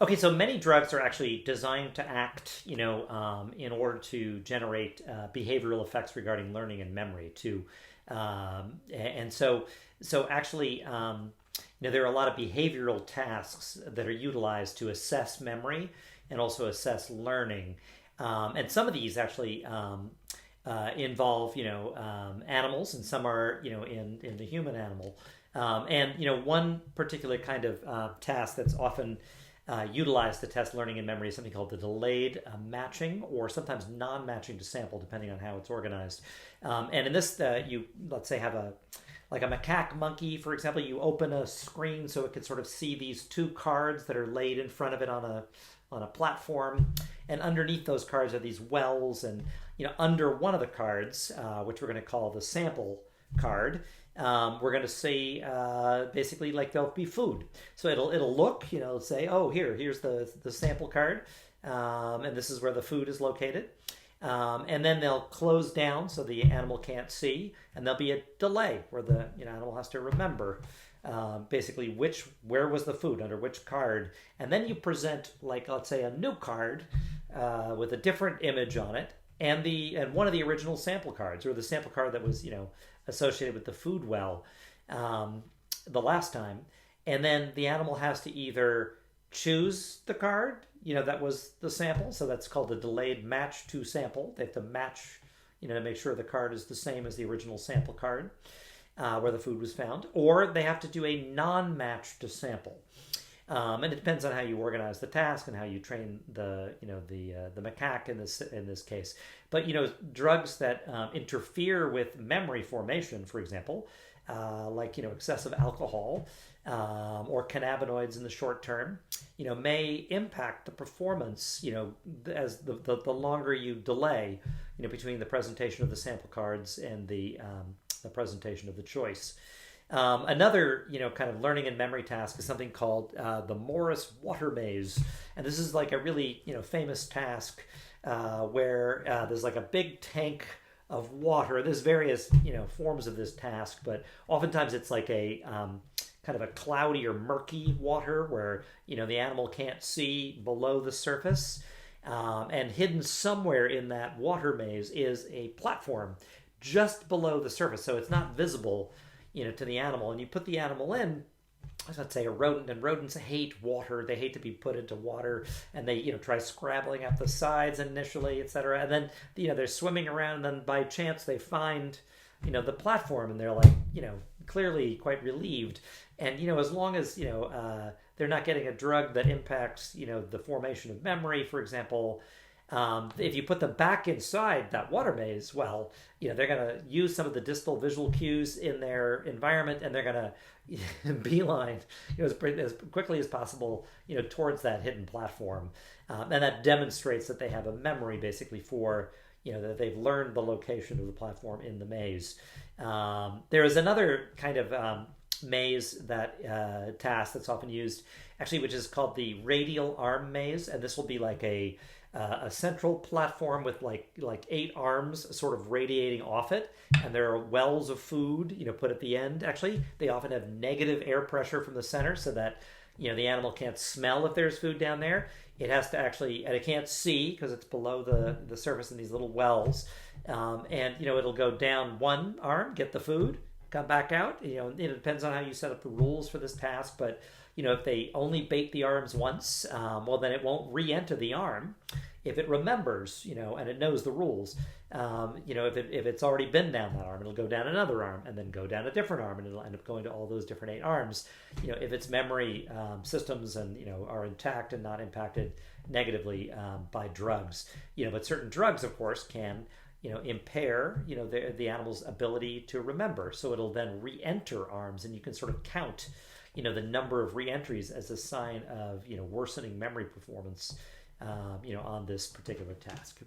Okay, so many drugs are actually designed to act, in order to generate behavioral effects regarding learning and memory too. And so actually, there are a lot of behavioral tasks that are utilized to assess memory and also assess learning. And some of these actually involve, animals, and some are, in the human animal. And one particular kind of task that's often utilized to test learning and memory is something called the delayed matching, or sometimes non-matching to sample, depending on how it's organized. And in this, you, let's say, have a macaque monkey, for example. You open a screen so it can sort of see these two cards that are laid in front of it on a platform, and underneath those cards are these wells, and under one of the cards, which we're going to call the sample card, we're going to see basically like there'll be food. So it'll look, say, oh, here's the sample card, and this is where the food is located. And then they'll close down so the animal can't see, and there'll be a delay where the animal has to remember basically where was the food under which card, and then you present, like, let's say, a new card with a different image on it, and one of the original sample cards, or the sample card that was associated with the food well the last time. And then the animal has to either choose the card that was the sample, so that's called a delayed match to sample. They have to match to make sure the card is the same as the original sample card where the food was found, or they have to do a non-match to sample. And it depends on how you organize the task and how you train the macaque in this case. But drugs that interfere with memory formation, for example, like excessive alcohol or cannabinoids in the short term, may impact the performance. As the longer you delay, between the presentation of the sample cards and the presentation of the choice. Another, kind of learning and memory task is something called the Morris Water Maze. And this is like a really, famous task where there's like a big tank of water. There's various, forms of this task, but oftentimes it's like a kind of a cloudy or murky water where, the animal can't see below the surface. And hidden somewhere in that water maze is a platform just below the surface. So it's not visible to the animal, and you put the animal in, let's say a rodent, and rodents hate water. They hate to be put into water, and they try scrabbling up the sides initially, etc. And then they're swimming around, and then by chance they find the platform, and they're like clearly quite relieved. And as long as they're not getting a drug that impacts the formation of memory, for example. If you put them back inside that water maze, well, they're going to use some of the distal visual cues in their environment, and they're going to beeline as quickly as possible towards that hidden platform. And that demonstrates that they have a memory basically for that they've learned the location of the platform in the maze. There is another kind of maze that task that's often used, actually, which is called the Radial Arm Maze, and this will be like a central platform with like 8 arms sort of radiating off it, and there are wells of food put at the end. Actually, they often have negative air pressure from the center, so that the animal can't smell if there's food down there. It has to actually, and it can't see because it's below the surface in these little wells. And it'll go down one arm, get the food, come back out. It depends on how you set up the rules for this task, but if they only bait the arms once, well, then it won't re-enter the arm. If it remembers, and it knows the rules, if it's already been down that arm, it'll go down another arm, and then go down a different arm, and it'll end up going to all those different 8 arms. If its memory systems and are intact and not impacted negatively by drugs. But certain drugs, of course, can impair the animal's ability to remember. So it'll then re-enter arms, and you can sort of count the number of re-entries as a sign of worsening memory performance on this particular task.